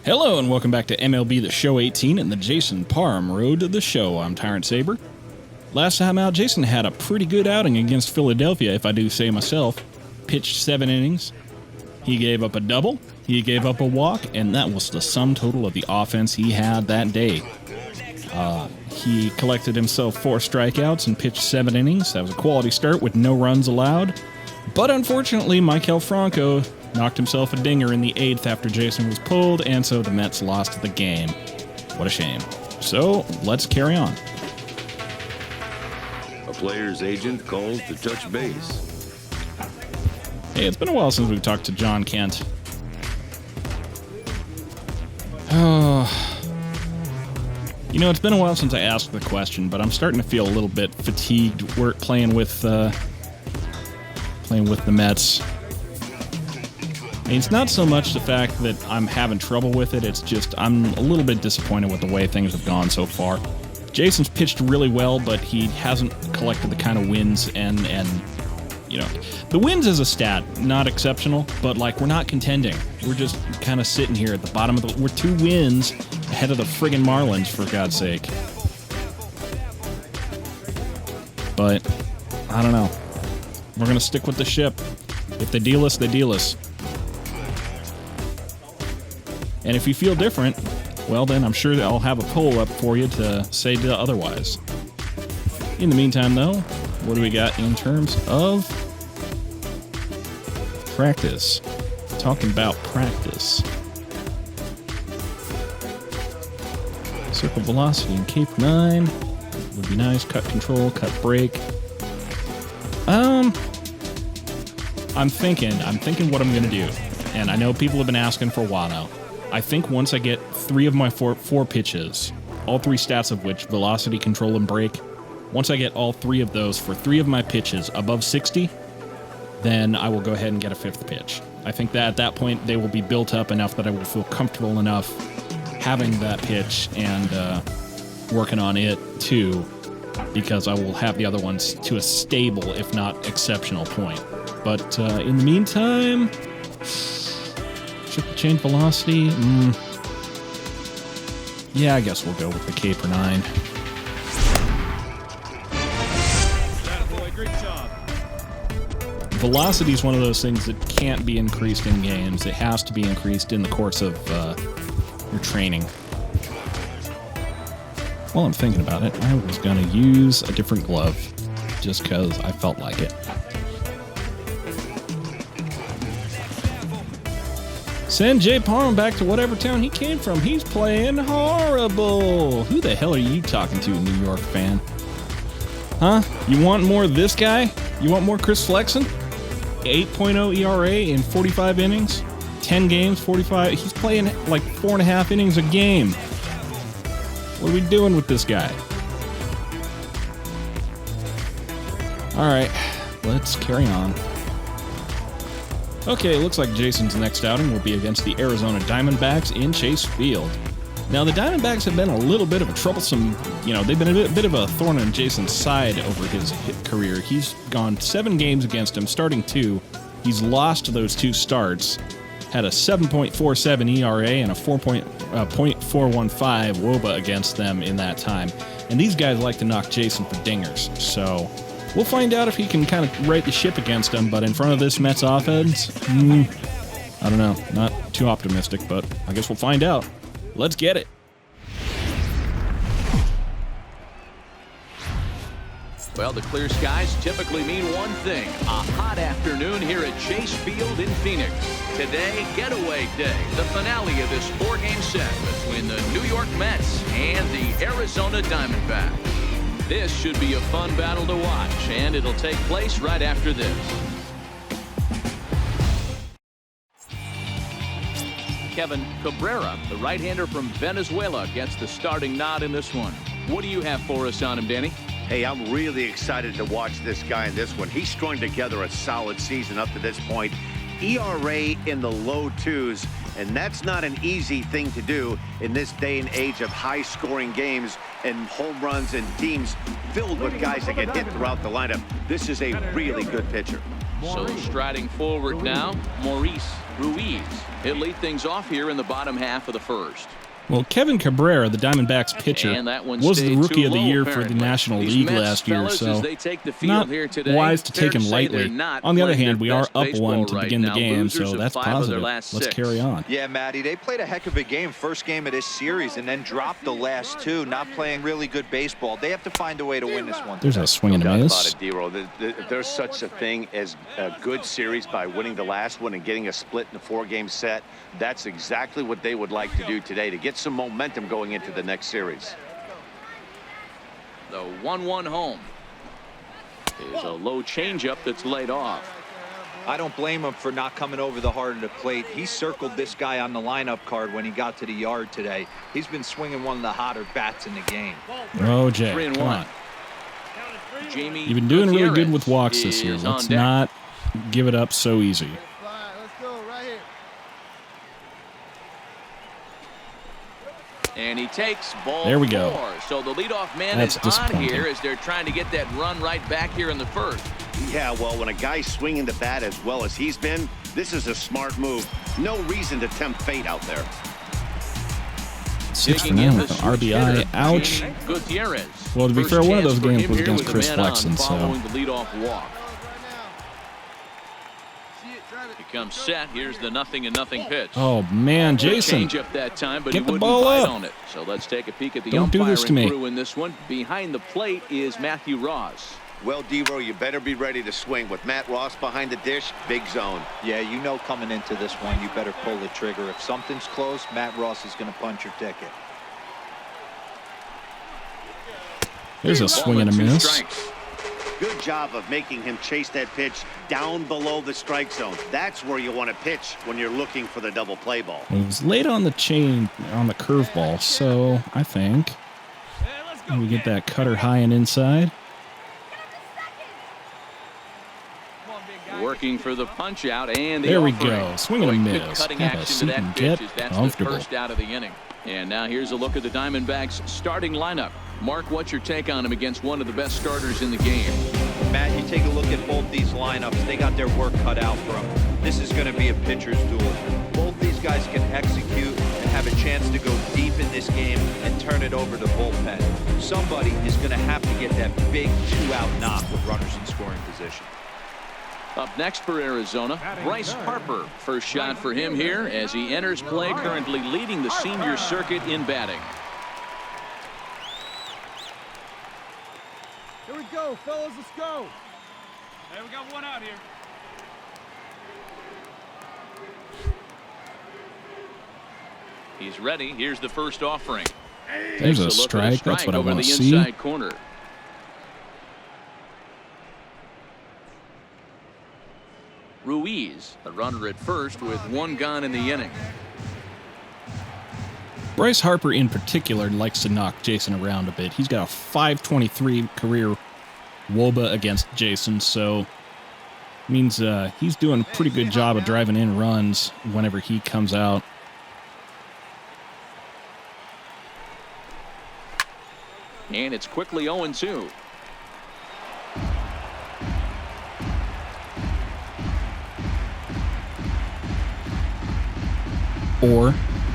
Hello and welcome back to MLB The Show 18 and the Jason Parham Road to the Show. I'm Tyrant Saber. Last time out, Jason had a pretty good outing against Philadelphia, if I do say myself. Pitched 7 innings. He gave up a double, he gave up a walk, and that was the sum total of the offense he had that day. He collected himself 4 strikeouts and pitched 7 innings. That was a quality start with no runs allowed. But unfortunately, Maikel Franco knocked himself a dinger in the 8th after Jason was pulled, and so the Mets lost the game. What a shame. So, let's carry on. A player's agent calls to touch base. Hey, it's been a while since we've talked to John Kent. Oh, you know, it's been a while since I asked the question, but I'm starting to feel a little bit fatigued playing with the Mets. I mean, it's not so much the fact that I'm having trouble with it, it's just I'm a little bit disappointed with the way things have gone so far. Jason's pitched really well, but he hasn't collected the kind of wins and you know, the wins as a stat, not exceptional, but like we're not contending. We're just kind of sitting here at the bottom of the... We're 2 wins ahead of the friggin' Marlins, for God's sake. But, I don't know. We're going to stick with the ship. If they deal us, they deal us. And if you feel different, well then I'm sure that I'll have a poll up for you to say otherwise. In the meantime, though, what do we got in terms of practice? Talking about practice. Circle velocity and Cape 9 would be nice. Cut control, cut break. I'm thinking what I'm gonna do. And I know people have been asking for a while now. I think once I get 3 of my four pitches, all 3 stats of which, velocity, control, and break, once I get all 3 of those for 3 of my pitches above 60, then I will go ahead and get a 5th pitch. I think that at that point they will be built up enough that I will feel comfortable enough having that pitch and working on it too, because I will have the other ones to a stable, if not exceptional point. But in the meantime, triple change velocity. Yeah, I guess we'll go with the Caper 9. Great job. Velocity is one of those things that can't be increased in games. It has to be increased in the course of your training. While I'm thinking about it, I was going to use a different glove just because I felt like it. Send Jay Parham back to whatever town he came from. He's playing horrible. Who the hell are you talking to, New York fan? Huh? You want more of this guy? You want more Chris Flexen? 8.0 ERA in 45 innings? 10 games, 45. He's playing like 4.5 innings a game. What are we doing with this guy? All right, let's carry on. Okay, it looks like Jason's next outing will be against the Arizona Diamondbacks in Chase Field. Now, the Diamondbacks have been a little bit of a troublesome, they've been a bit of a thorn in Jason's side over his career. He's gone 7 games against him, starting 2. He's lost those 2 starts, had a 7.47 ERA and a 4.415 WOBA against them in that time. And these guys like to knock Jason for dingers, so we'll find out if he can kind of right the ship against them, but in front of this Mets offense, I don't know. Not too optimistic, but I guess we'll find out. Let's get it. Well, the clear skies typically mean one thing, a hot afternoon here at Chase Field in Phoenix. Today, getaway day, the finale of this 4-game set between the New York Mets and the Arizona Diamondbacks. This should be a fun battle to watch, and it'll take place right after this. Kevin Cabrera, the right-hander from Venezuela, gets the starting nod in this one. What do you have for us on him, Danny? Hey, I'm really excited to watch this guy in this one. He's strung together a solid season up to this point. ERA in the low 2s, and that's not an easy thing to do in this day and age of high-scoring games and home runs and teams filled with guys that get hit throughout the lineup. This is a really good pitcher. So striding forward now, Maurice. Ruiz. He'll lead things off here in the bottom half of the first. Well, Kevin Cabrera, the Diamondbacks pitcher, was the Rookie of the Year for the National League last year, so not wise to take him lightly. On the other hand, we are up one to begin the game, so that's positive. Let's carry on. Yeah, Matty, they played a heck of a game, first game of this series, and then dropped the last two, not playing really good baseball. They have to find a way to win this one. There's a swing and a miss. There's such a thing as a good series by winning the last one and getting a split in a 4-game set. That's exactly what they would like to do today to get some momentum going into the next series. The 1-1 home is a low changeup that's laid off. I don't blame him for not coming over the heart of the plate. He circled this guy on the lineup card when he got to the yard today. He's been swinging one of the hotter bats in the game. Oh, Jay, come on. You've been doing really good with walks this year. Let's not give it up so easy. And he takes ball there we go. 4. So the leadoff man is on here as they're trying to get that run right back here in the first. Yeah, well, when a guy's swinging the bat as well as he's been, this is a smart move. No reason to tempt fate out there. 6 for 9 with an RBI. Ouch. Gutierrez. Well, to be fair, one of those games was against Chris Flexen, so. Following the leadoff walk. Comes set. Here's the 0-0 pitch. Oh man, Jason! Change up that time, but get he the wouldn't ball bite up on it. So let's take a peek at the Don't do this to me. crew in this one. Behind the plate is Matthew Ross. Well, D-Row, you better be ready to swing. With Matt Ross behind the dish, big zone. Yeah, you know coming into this one, you better pull the trigger. If something's close, Matt Ross is going to punch your ticket. There's a swing and a miss. Strikes. Good job of making him chase that pitch down below the strike zone. That's where you want to pitch when you're looking for the double play ball. It was late on the chain on the curveball, so I think we get that cutter high and inside. Working for the punch out, and there we go. Swing and a miss. Have a seat and get comfortable. First out of the inning. And now here's a look at the Diamondbacks starting lineup. Mark, what's your take on him against one of the best starters in the game? Matt, you take a look at both these lineups. They got their work cut out for them. This is going to be a pitcher's duel. Both these guys can execute and have a chance to go deep in this game and turn it over to bullpen. Somebody is going to have to get that big 2-out knock with runners in scoring position. Up next for Arizona, Bryce Harper. First shot for him here as he enters play, currently leading the senior circuit in batting. Here we go, fellas, let's go. Hey, we got one out here. He's ready. Here's the first offering. There's a strike. That's what I want to see. Inside corner. Ruiz, the runner at first with one gone in the inning. Bryce Harper in particular likes to knock Jason around a bit. He's got a .523 career WOBA against Jason, so means he's doing a pretty good job of driving in runs whenever he comes out. And it's quickly 0-2. Or,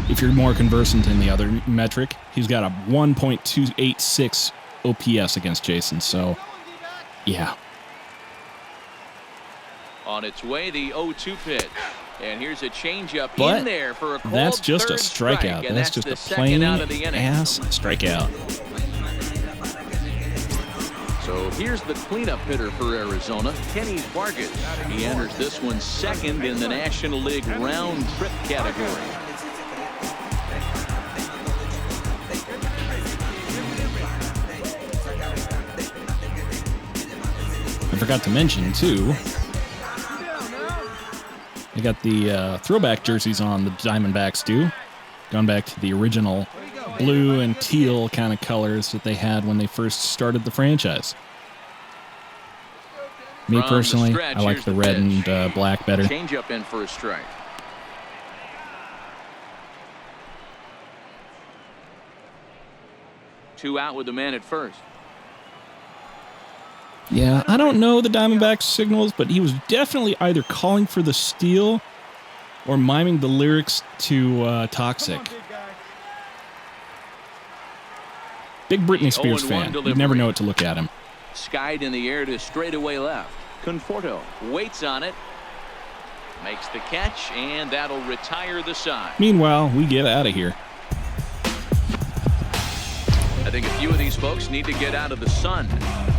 if you're more conversant in the other metric, he's got a 1.286 OPS against Jason, so, yeah. On its way, the 0-2 pitch. And here's a changeup in there for a called that's just a strike, strikeout. and That's just the a plain ass strikeout. So here's the cleanup hitter for Arizona, Kenny Vargas. He enters this one second in the National League round trip category. I forgot to mention, too, they got the throwback jerseys on, the Diamondbacks do. Gone back to the original blue and teal kind of colors that they had when they first started the franchise. Me personally, I like the red and black better. Change up in for a strike. Two out with the man at first. Yeah, I don't know the Diamondbacks signals, but he was definitely either calling for the steal Or miming the lyrics to Toxic. Come on, big guy. Big Britney Spears 0-1 fan. delivery. You'd never know it to look at him. Skied in the air to straightaway left. Conforto waits on it. Makes the catch, and that'll retire the side. Meanwhile, we get out of here. I think a few of these folks need to get out of the sun.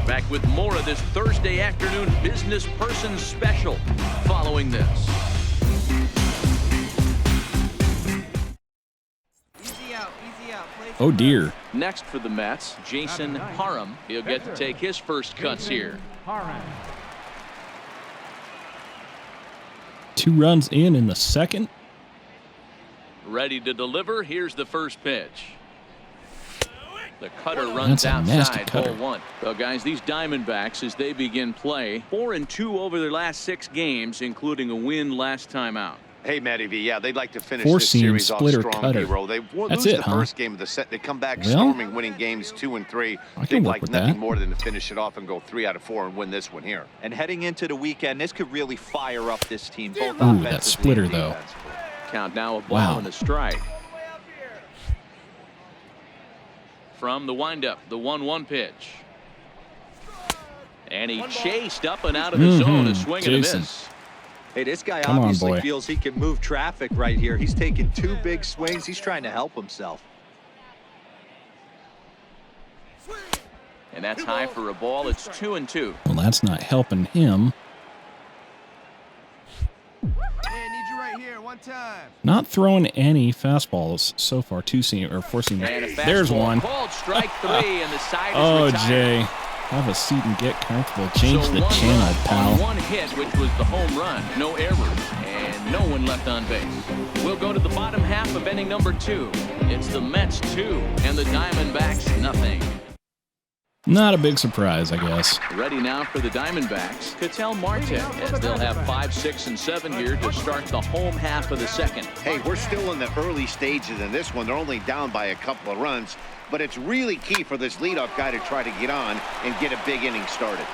Back with more of this Thursday afternoon business person special following this. Easy out, easy out. Play Oh, dear. Next for the Mets, Jason Parham. He'll get to take his first cuts here. 2 runs in the second. Ready to deliver. Here's the first pitch. The cutter runs That's a nasty outside, cutter. ball 1. Well, guys, these Diamondbacks, as they begin play, 4-2 over their last 6 games, including a win last time out. Hey, Matty V, yeah, they'd like to finish Four this seam, series off splitter, strong, cutter. hero. They That's lose it, the huh? first game of the set. They come back Well, storming, winning games 2 and 3. I can They'd work like with nothing that. more than to finish it off and go 3 out of 4 and win this one here. And heading into the weekend, this could really fire up this team. Both Ooh, that offensively splitter, and though. defensively. Count now, a ball Wow. and a strike. From the windup, the 1-1 pitch. And he chased up and out of the zone, a swing and a Jason. miss. Hey, this guy Come on, obviously boy. feels he can move traffic right here. He's taking 2 big swings. He's trying to help himself. And that's high for a ball. It's 2-2. Well, that's not helping him. Hey, I need you right here, one time. Not throwing any fastballs so far. 2-seam or 4-seam. And a fastball There's one. called strike 3, and the side is Oh, retired. Jay. Have a seat and get comfortable. Change So the 1 channel, run pal. on 1 hit, which was the home run. No errors, and no one left on base. We'll go to the bottom half of inning number 2. It's the Mets 2 and the Diamondbacks nothing. Not a big surprise, I guess. Ready now for the Diamondbacks, Ketel Marte, as they'll have 5, 6, and 7 here to start the home half of the second. Hey, we're still in the early stages in this one. They're only down by a couple of runs, but it's really key for this leadoff guy to try to get on and get a big inning started.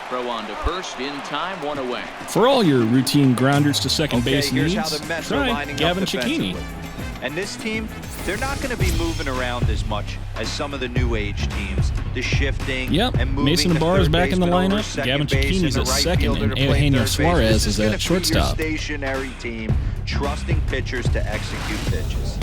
Throw on to first, in time, 1 away. For all your routine grounders to second base here's needs, how the Mets are try lining Gavin up Cicchini. defensively. And this team, they're not going to be moving around as much as some of the new age teams. The shifting Yep, and moving Mason the Barr is third back in the baseman over lineup. second Gavin base Cicchini's and the at right second, fielder and to play Eugenio third base. Suarez This is gonna at be your shortstop. stationary team, trusting pitchers to execute pitches.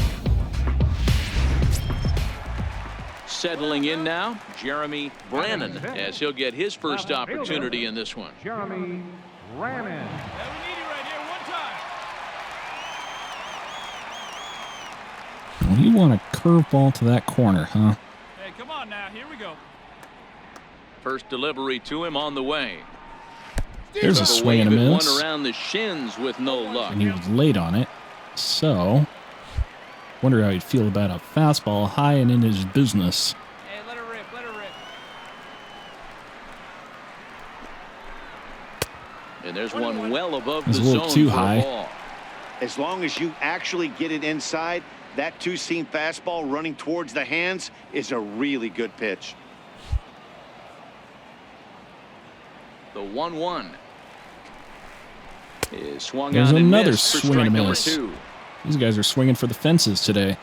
Settling in now, Jeremy Brannon, as he'll get his first opportunity in this one. Jeremy Brannon. Yeah, we need you right here, one time. Well, you want a curveball to that corner, huh? Hey, come on now, here we go. First delivery to him on the way. There's a Took swing and a wave at miss. one around the shins with no luck. And he was late on it. So, wonder how he'd feel about a fastball high and in his business. Hey, let her rip, let her rip. And there's one well above It's the a little zone too for high. a ball. As long as you actually get it inside, that 2-seam fastball running towards the hands is a really good pitch. The 1-1 is swung There's on and another missed for swing and a strike number miss. 2. These guys are swinging for the fences today.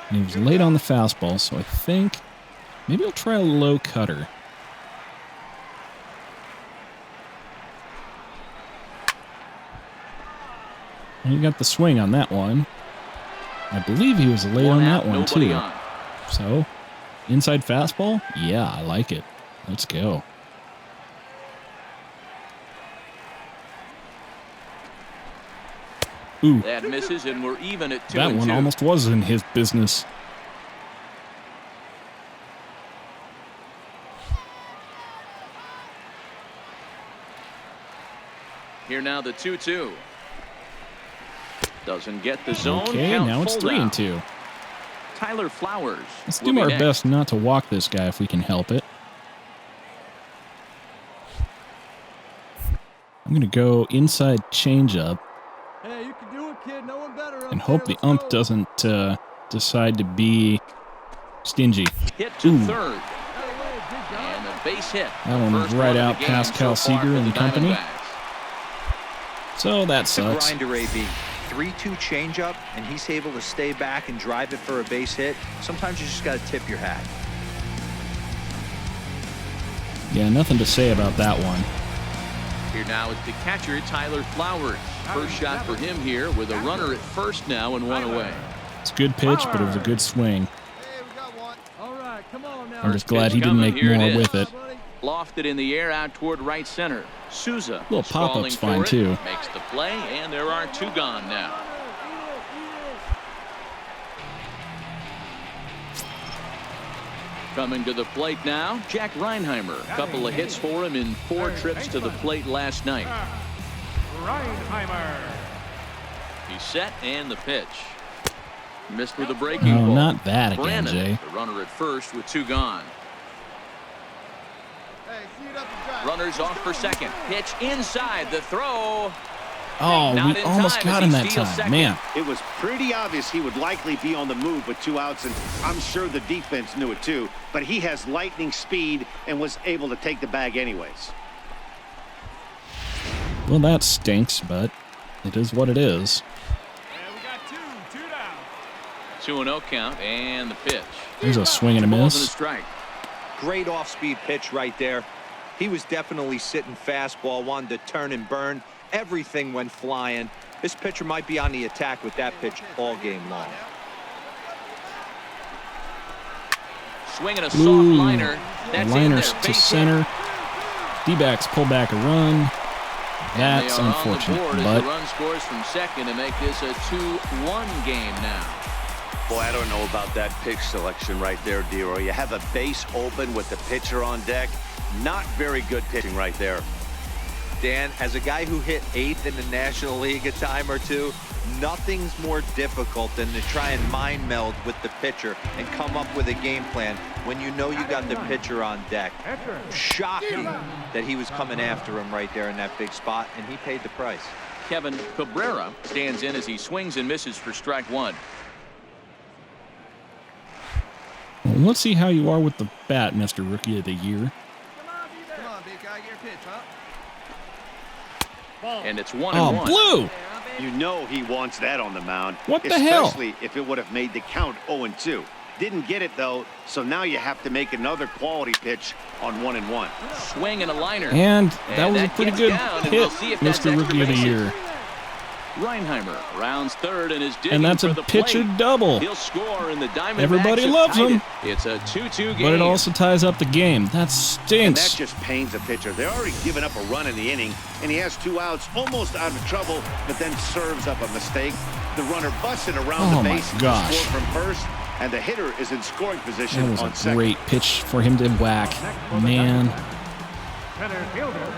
And he was late on the fastball, so I think maybe I'll try a low cutter. And he got the swing on that one. I believe he was late on One that out, one, nobody too. on. So, inside fastball? Yeah, I like it. Let's go. Ooh, That misses, and we're even at 2-2. that one almost was in his business. Here now the 2-2. Doesn't get the zone. Okay, Count now it's full 3-2. Tyler Flowers. Let's will do be our next. best not to walk this guy if we can help it. I'm going to go inside changeup Hey, you can do it, kid. No one better. and hope the ump doesn't decide to be stingy. Hit to Ooh. third. And a base hit. That one was First right of the out game past Cal so far Seager for and the company. Diamondbacks. So that It's a sucks. grinder, AB. 3-2 changeup, and he's able to stay back and drive it for a base hit. Sometimes you just got to tip your hat. Yeah, nothing to say about that one. Here now is the catcher, Tyler Flowers. First shot for him here with a runner at first now and one away. It's a good pitch, but it was a good swing. Hey, we got one. All right, come on now. I'm just glad he didn't make Here it more is. with it. Lofted in the air out toward right center. Souza. Little pop-up's stalling fine, for it, too. Makes the play, and there are two gone now. Coming to the plate now, Jack Reinheimer. A couple of hits for him in 4 trips to the plate last night. Reinheimer. He's set, and the pitch. Missed with a breaking Oh, ball. not that again, Brannon, Jay. the runner at first with 2 gone. Hey, see it up and drive. Runners off for second. Pitch inside the throw. Oh, Not we in almost time got as him he that steals time. second. Man, It was pretty obvious he would likely be on the move with 2 outs, and I'm sure the defense knew it too. But he has lightning speed and was able to take the bag anyways. well, that stinks, but it is what it is. And we got 2 down. 2-0 count, and the pitch. There's a swing and a Balls and a miss. strike. Great off-speed pitch right there. He was definitely sitting fastball, wanted to turn and burn. Everything went flying. This pitcher might be on the attack with that pitch all game long. Swinging a soft Ooh, liner. That's in liner there. to Base hit. center. D-backs pull back a run. And That's they are unfortunate, on the board as but the run scores from second to make this a 2-1 game now. Boy, I don't know about that pitch selection right there, Dero. You have a base open with the pitcher on deck. Not very good pitching right there. Dan, as a guy who hit 8th in the National League a time or two, nothing's more difficult than to try and mind meld with the pitcher and come up with a game plan when you know you got the pitcher on deck. Shocking that he was coming after him right there in that big spot, and he paid the price. Kevin Cabrera stands in as he swings and misses for strike 1. well, let's see how you are with the bat, Mr. Rookie of the Year. Come on, big guy, your pitch, huh? And it's 1-1. Oh, blue! You know he wants that on the mound. What the hell? Especially if it would have made the count 0-2. Didn't get it, though, so now you have to make another quality pitch on 1-1. Swing and a liner. And that was a that pretty gets good down, and hit, we'll see if that's Mr. Rookie of the extra Year. Reinheimer rounds third and is digging And that's for a the pitcher plate. double. He'll score, and the Diamondbacks Everybody have loves tied him. it. It's a 2-2 game. But it also ties up the game. That And that stinks. just pains a pitcher. They're already given up a run in the inning, and he has 2 outs, almost out of trouble, but then serves up a mistake. The runner busted around Oh, the my base, gosh. scored from first, and the hitter is in scoring position That was on a second. great pitch for him to whack. Man. Center fielder.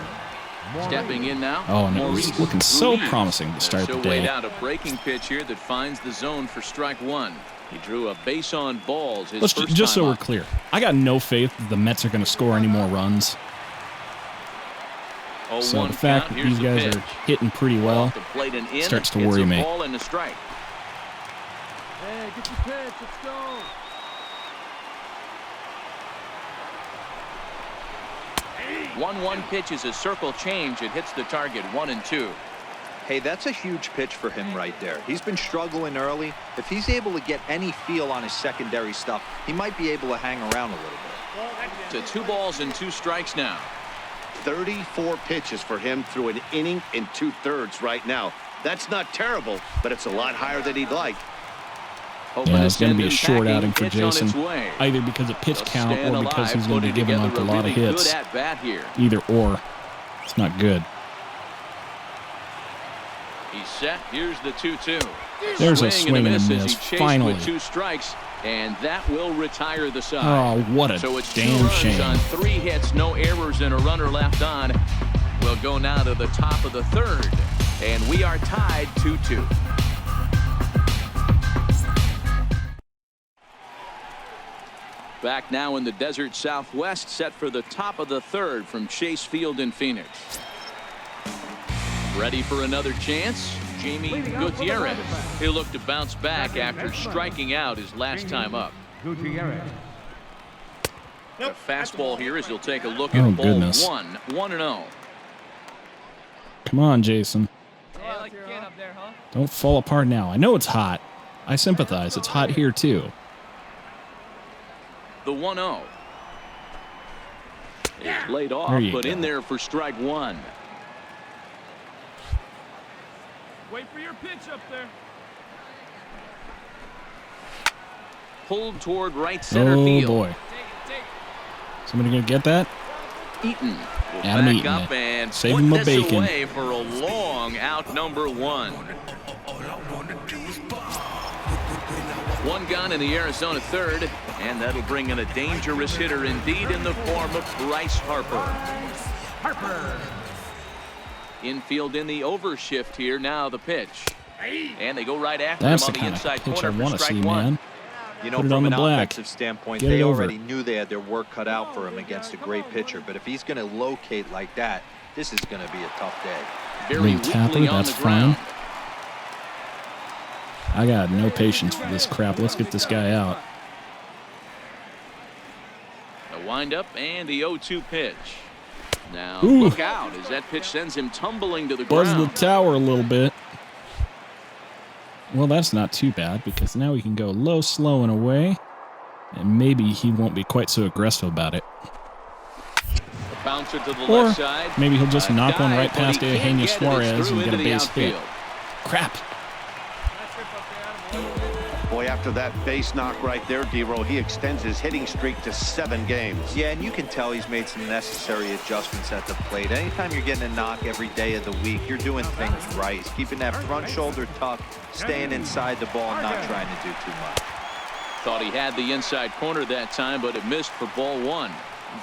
Stepping in now. Oh, and it was Maurice looking so Ruiz. promising to start She'll the wait day. out a breaking pitch here that finds the zone for strike 1. He drew a base on balls his Let's first just so time we're up. clear. I got no faith that the Mets are going to score any more runs. 0-1 So the fact count. that Here's these the guys pitch. are hitting pretty well Off the plate and in. starts to It's worry a me. ball and a strike. Hey, get your pitch. Let's go. 1-1 pitch is a circle change. It hits the target 1-2. Hey, that's a huge pitch for him right there. He's been struggling early. If he's able to get any feel on his secondary stuff, he might be able to hang around a little bit. To 2 balls and 2 strikes now. 34 pitches for him through an inning and 2/3 right now. That's not terrible, but it's a lot higher than he'd like. Hoping Yeah, it's going to send be a him short packing. outing for It's on its Jason, way. either because of pitch They'll count stand or because alive, he's going to be putting giving up together a lot of really hits. Good at bat here. Either or. It's not good. He's set. Here's the 2-2. There's a swing and a as miss. he chased Finally. with 2 strikes, and that will retire the side. Oh, what a So it's 2 damn runs shame. on 3 hits, no errors, and a runner left on. We'll go now to the top of the 3rd, and we are tied 2-2. Back now in the desert Southwest, set for the top of the 3rd from Chase Field in Phoenix. Ready for another chance? Jamie Gutierrez. He'll look to bounce back after striking out his last time up. Gutierrez. A fastball here as he'll take a look at Oh, ball goodness. 1, 1-0. Come on, Jason. Don't fall apart now. I know it's hot. I sympathize. It's hot here, too. The 1-0. It's laid off, but in there for strike one. Wait for your pitch up there. Pulled toward right center field. Oh, boy. Somebody going to get that? Eaton will Adam back Eaton up and save put him a this bacon. away for a long out number one. One gone in the Arizona third, and that'll bring in a dangerous hitter indeed in the form of Bryce Harper. Infield in the overshift here. Now the pitch. And they go right after That's him the on the kind inside of pitch I corner for want to strike see, one. man. You know, Put it from on an the black. offensive standpoint, Get it they over. already knew they had their work cut out for him against a great pitcher. But if he's going to locate like that, this is going to be a tough day. Very Tapper, weakly on that's the ground. fine. I got no patience for this crap. Let's get this guy out. A windup and the 0-2 pitch. Now Ooh. look out as that pitch sends him tumbling to the Buzz the ground. tower a little bit. Well, that's not too bad because now we can go low, slow, and away. And maybe he won't be quite so aggressive about it. A bouncer to the Or left side. maybe he'll just knock one right Dive, but past he can't Eugenio get it. It's Suarez through and get a into the base hit. outfield. Crap. Boy, after that base knock right there, D-Roll, he extends his hitting streak to 7 games. Yeah, and you can tell he's made some necessary adjustments at the plate. Anytime you're getting a knock every day of the week, you're doing things right. He's keeping that front shoulder tucked, staying inside the ball, and not trying to do too much. Thought he had the inside corner that time, but it missed for ball one.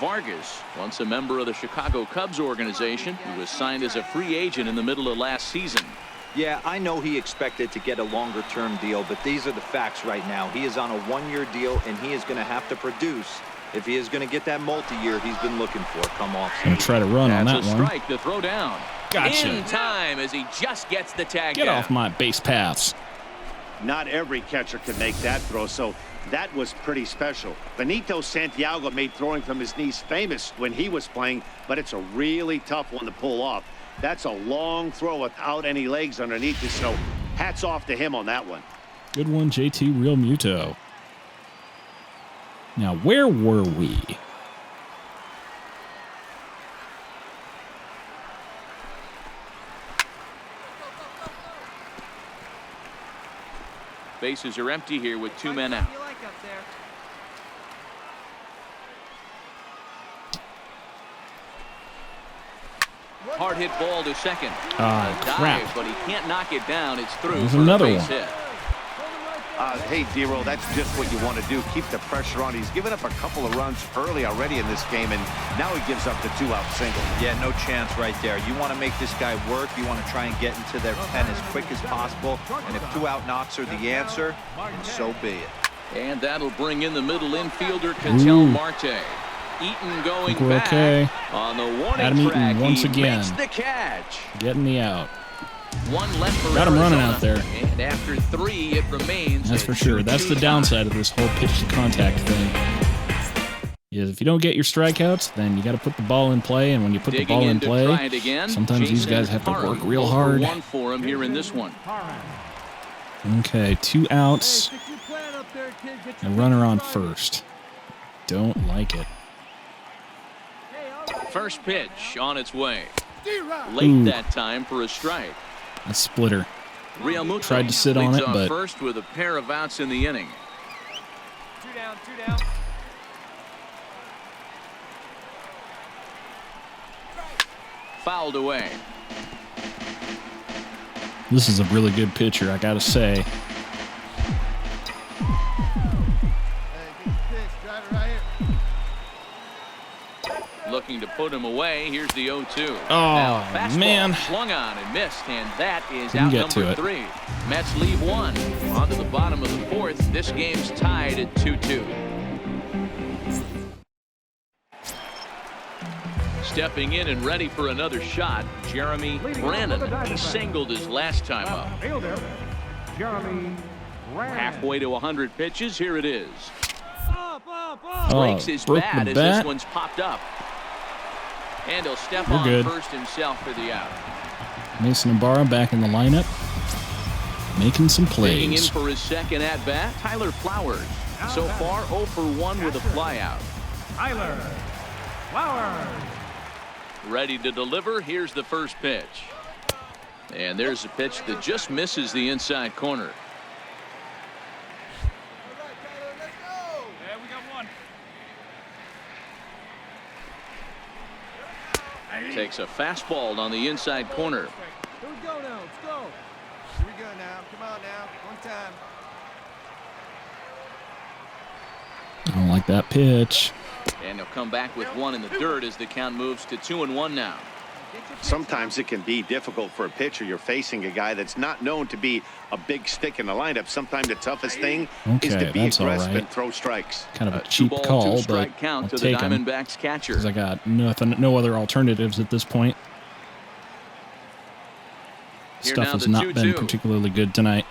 Vargas, once a member of the Chicago Cubs organization, who was signed as a free agent in the middle of last season. Yeah, I know he expected to get a longer-term deal, but these are the facts right now. He is on a one-year deal, and he is going to have to produce if he is going to get that multi-year he's been looking for come off. Gonna try to run on that That's a one. strike to throw down. Gotcha. In time as he just gets the tag Get down. off my base paths. Not every catcher can make that throw, so that was pretty special. Benito Santiago made throwing from his knees famous when he was playing, but it's a really tough one to pull off. That's a long throw without any legs underneath it, so hats off to him on that one. Good one, JT Real Muto. Now, where were we? Bases are empty here with 2 men out. You like up there? Hard hit ball to second. Ah, A dive, crap. but he can't knock it down. It's through There's for a another base one. hit. Hey, D-Roll, that's just what you want to do. Keep the pressure on. He's given up a couple of runs early already in this game, and now he gives up the 2-out single. Yeah, no chance right there. You want to make this guy work. You want to try and get into their pen as quick as possible. And if 2-out knocks are the answer, so be it. And that'll bring in the middle infielder, Ketel Marte. Eaton going We're back okay. on the warning Adam Eaton track. once He again. makes the catch. Getting me out. One left for Got him running Arizona. out there. And after 3, it remains. That's a for sure. That's the 2-2 downside of this whole pitch to contact thing. Is if you don't get your strikeouts, then you got to put the ball in play, and when you put the Digging ball in in to try play, it again. sometimes these Jason guys have to Parham. work real 0 for hard. 1 for him here in this one. Okay, 2 outs. A runner on first. Don't like it. First pitch on its way. Late Ooh. that time for a strike. A splitter. Real Muto Tried to sit on leads it, off but first with a pair of outs in the inning. 2 down, 2 down. Fouled away. this is a really good pitcher, I got to say. Looking to put him away. Here's the 0-2. Oh, Now, fastball man. Swung on and missed, and that is Couldn't out get to number it. 3. Mets leave 1. On to the bottom of the 4th. This game's tied at 2-2. Stepping in and ready for another shot, Jeremy Brannon. He singled his last time up. Halfway to 100 pitches. Here it is. Breaks his broke bat the as bat. this one's popped up. And he'll step We're on good. first himself for the out. Mason Ibarra back in the lineup, making some Taking in plays. for his second at-bat, Tyler Flowers. So far, 0 for 1 with a flyout. Tyler Flowers. Ready to deliver. Here's the first pitch. And there's a pitch that just misses the inside corner. There we got one. Takes a fastball on the inside corner. Here we go now. Let's go. Here we go now. Come on now. One time. I don't like that pitch. And he'll come back with one in the dirt as the count moves to 2-1 now. Sometimes it can be difficult for a pitcher. You're facing a guy that's not known to be a big stick in the lineup. Sometimes the toughest thing is Okay, to be that's all aggressive right. and throw strikes. Kind of a A cheap 2-ball, call, 2-strike but count I'll to the take him Diamondbacks catcher. because I got no other alternatives at this point. Here Stuff now has the not 2-2. been particularly good tonight.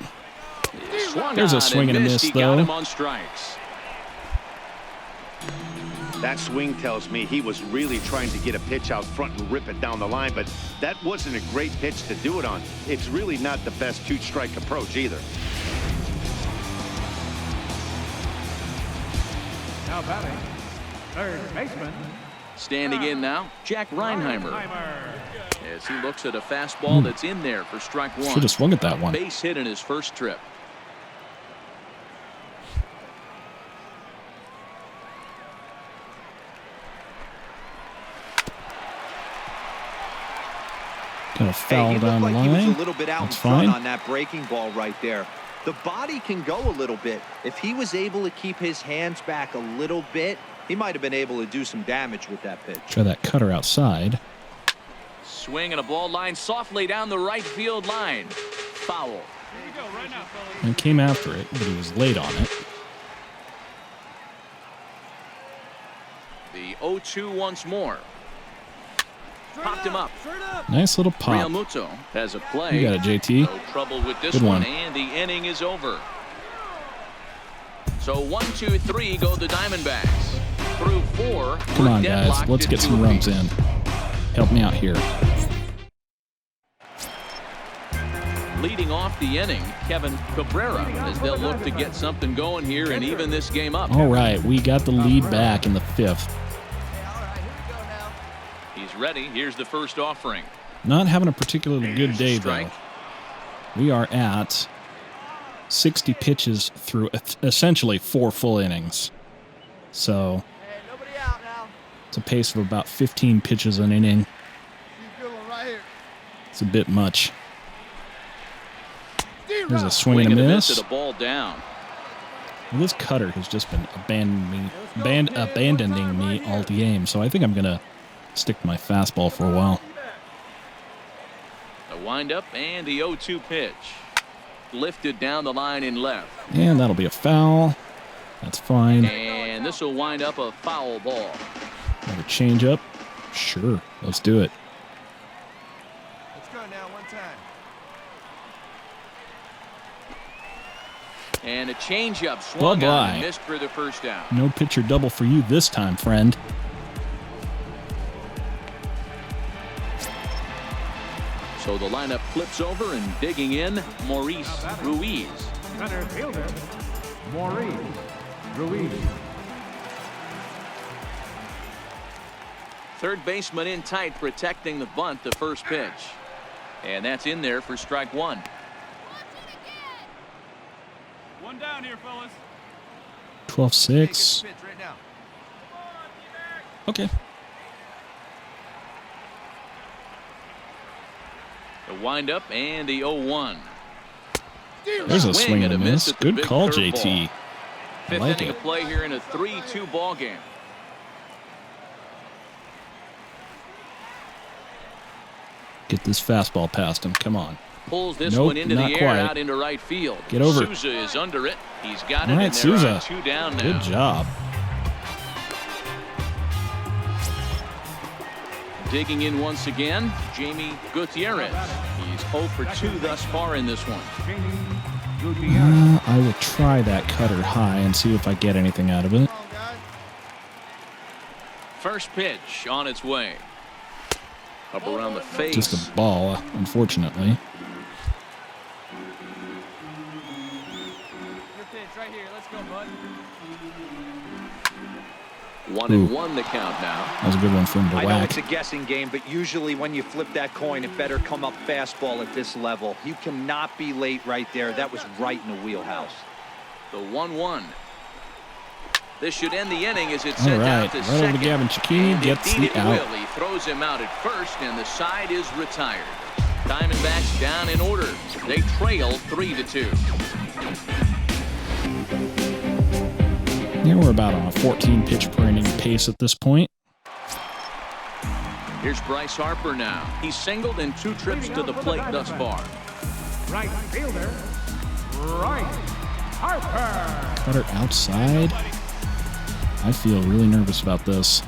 Swung There's a on swing and a miss, He though. got him on strikes. That swing tells me he was really trying to get a pitch out front and rip it down the line, but that wasn't a great pitch to do it on. It's really not the best two-strike approach either. Now batting, third baseman. Standing in now, Jack Reinheimer. Reinheimer. As he looks at a fastball that's in there for strike one. Should have swung at that one. Base hit in his first trip. Kind of Hey, foul he down looked the like he was line. a little bit out That's in front fine. on that breaking ball right there. The body can go a little bit. If he was able to keep his hands back a little bit, he might have been able to do some damage with that pitch. Try that cutter outside. Swing and a ball line softly down the right field line. Foul. Here we go right now, fellas. And came after it, but he was late on it. The 0-2 once more. Popped him up. Straight up. Nice little pop. Realmuto has a play. You got it, JT. No trouble with this Good one. and the inning is over. So 1, 2, 3 go the Diamondbacks. Through 4. Come we're on, guys. deadlocked Let's at get 2 some runs apiece. in. Help me out here. Leading off the inning, Kevin Cabrera, as they'll look to get something going here and even this game up. All right, we got the lead back in the 5th. He's ready. Here's the first offering. Not having a particularly good day, though. Strike. We are at 60 pitches through essentially 4 full innings. So Hey, nobody out now. it's a pace of about 15 pitches an inning. You good one right here. It's a bit much. There's a swing Swing and a and a miss. miss at a ball down. Well, this cutter has just been abandoning me all game, so I think I'm going to stick to my fastball for a while. The windup and the 0-2 pitch. Lifted down the line in left. And that'll be a foul. That's fine. And this will wind up a foul ball. Another change up. Sure, let's do it. Let's go now. One time. And a changeup swung Bye-bye. on and missed for the first out. No pitcher double for you this time, friend. So the lineup flips over and digging in, Maurice Ruiz. Center fielder, Maurice Ruiz. Third baseman in tight, protecting the bunt, the first pitch. And that's in there for strike one. One down here, fellas. 12-6. Pitch right now. Okay. The windup and the 0-1. There's a swing and a miss. at the Good big call, curveball. JT. I Fifth like inning it. of play here in a 3-2 ball game. Get this fastball past him. Come on. Pulls this Nope, one into not the air, quite. out into right field. Get over. Souza is under it. He's got it. All right, and there Souza. are 2 down now. Good job. Digging in once again, Jamie Gutierrez. He's 0 for 2 thus far in this one. I will try that cutter high and see if I get anything out of it. Come on, guys. First pitch on its way. Up around the face. Just a ball, unfortunately. Your pitch right here. Let's go, bud. 1-1 the count now. That was a good one for him to I know whack. it's a guessing game, but usually when you flip that coin, it better come up fastball at this level. You cannot be late right there. That was right in the wheelhouse. The 1-1. This should end the inning as it's All sent right, out to right second. over to Gavin Cicchini, And gets indeed the it out. will. He throws him out at first, and the side is retired. Diamondbacks down in order. They trail 3-2. Yeah, we're about on a 14 pitch per inning pace at this point. Here's Bryce Harper now. He's singled in 2 trips to the plate thus far. Right fielder. Right. Harper. Cutter outside. I feel really nervous about this.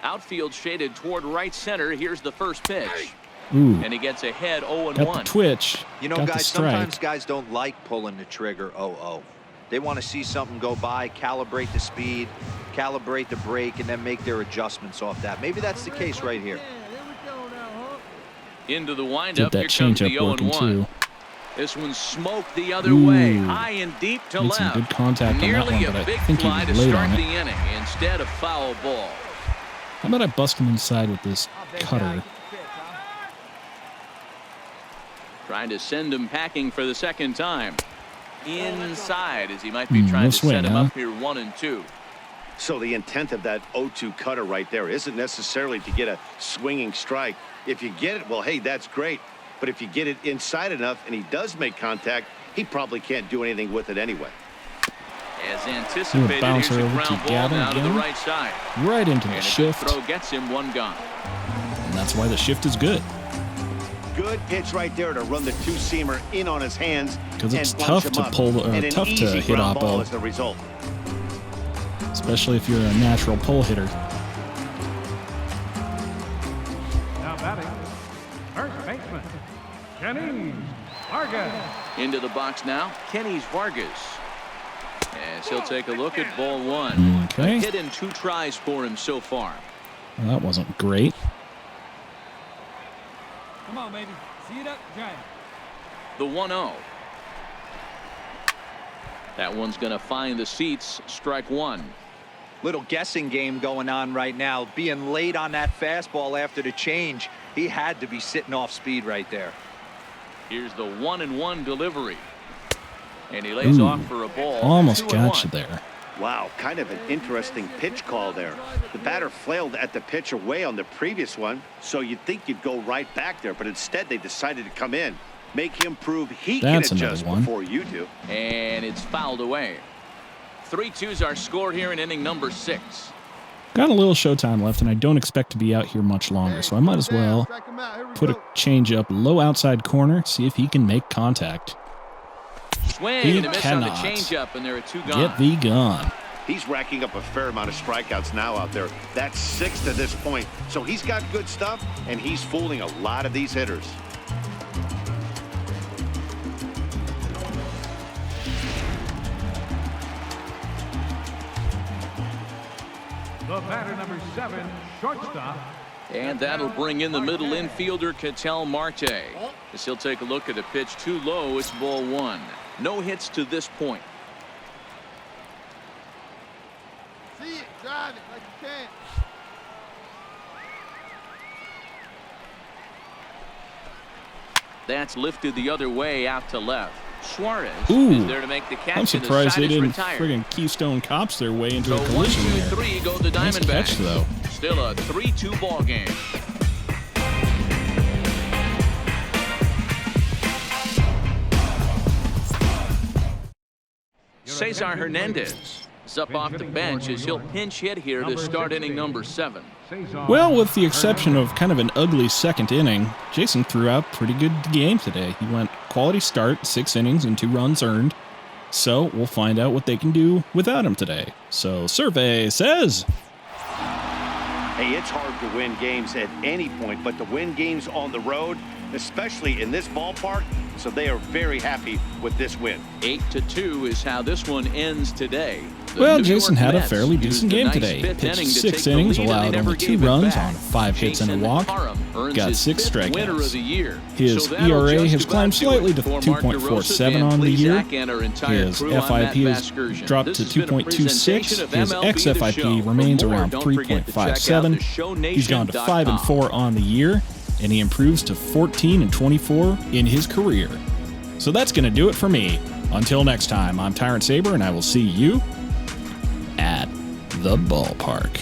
Outfield shaded toward right center. Here's the first pitch. Ooh, And he gets ahead 0-1. got the twitch. You know, got the guys, strike. sometimes guys don't like pulling the trigger 0-0. They want to see something go by, calibrate the speed, calibrate the brake, and then make their adjustments off that. Maybe that's the case right here. Into the Get windup. that Here comes the changeup working 0-1. too. This one's smoked the other Ooh. way, high and deep to Made left. some good contact on that Nearly one, a but I big think he fly was to late start on the it. inning instead of foul ball. How about I bust him inside with this cutter? Trying to send him packing for the second time. Inside as he might be No trying to swing, set him huh? up here 1-2. So the intent of that 0-2 cutter right there isn't necessarily to get a swinging strike. If you get it, well, hey, that's great. But if you get it inside enough and he does make contact, he probably can't do anything with it anyway. As anticipated, bouncer here's a over to ground ball Gavin now to the again. right side. Right into the And a good shift. throw gets him 1 gone. And that's why the shift is good. Good pitch right there to run the 2-seamer in on his hands. 'Cause it's and bunch tough him to up. pull, And an tough to easy hit ground ball oppo. as the result. Especially if you're a natural pull hitter. Now batting. First baseman. Kenny Vargas. Into the box now, Kenny Vargas. As he'll take a look at ball 1. Okay. A hit in 2 tries for him so far. Well, that wasn't great. Come on, baby. See it up, Giant. The 1-0. That one's going to find the seats. Strike 1. Little guessing game going on right now. Being late on that fastball after the change, he had to be sitting off speed right there. Here's the 1-1 delivery. And he lays Ooh, off for a ball. Almost 2-1. got you there. Wow, kind of an interesting pitch call there. The batter flailed at the pitch away on the previous one, so you'd think you'd go right back there, but instead they decided to come in. Make him prove he That's can another adjust one. before you do. And it's fouled away. 3-2's our score here in inning number 6. Got a little showtime left, and I don't expect to be out here much longer, so I might as well put a change up low outside corner, see if he can make contact. Swing He and a miss on the cannot. changeup, and there are 2 gone. Get thee gone. He's racking up a fair amount of strikeouts now out there. That's 6 to this point. So he's got good stuff, and he's fooling a lot of these hitters. The batter number 7, shortstop. And that'll bring in the middle infielder, Ketel Marte. As he'll take a look at a pitch too low, it's ball 1. No hits to this point. See it, drive it like you can. That's lifted the other way out to left. Suarez Ooh, is there to make the catch. I'm and the surprised side they is didn't retired. friggin' Keystone Cops their way into So a 1, 2, collision there. 3 go the Nice Diamondbacks. catch, though. Still a 3-2 ball game. Cesar Hernandez is up off the bench as he'll pinch hit here to start inning number 7. Well, with the exception of kind of an ugly second inning, Jason threw out pretty good game today. He went quality start, 6 innings and 2 runs earned. So we'll find out what they can do without him today. So survey says... Hey, it's hard to win games at any point, but to win games on the road, especially in this ballpark, so they are very happy with this win. 8-2 is how this one ends today. The Well, New Jason York had a Mets fairly used decent a game nice today. fifth Pitched inning to 6 take the innings, lead, and they allowed never only 2 gave it runs back. on 5 hits and a Jason walk. Parham earns Got his 6 fifth winner of strikeouts. the year. His So that'll ERA just has about climbed do slightly it to for Mark 2.47 DeRosa, on the Van year. Zach, and our entire His crew on FIP that has excursion. dropped This to has been a 2.26. presentation of His MLB The xFIP Show. For remains more, around don't forget to check out 3.57. He's gone to theshowNation.com. 5-4 on the year, and he improves to 14-24 in his career. So that's going to do it for me. Until next time, I'm Tyrant Saber, and I will see you at the ballpark.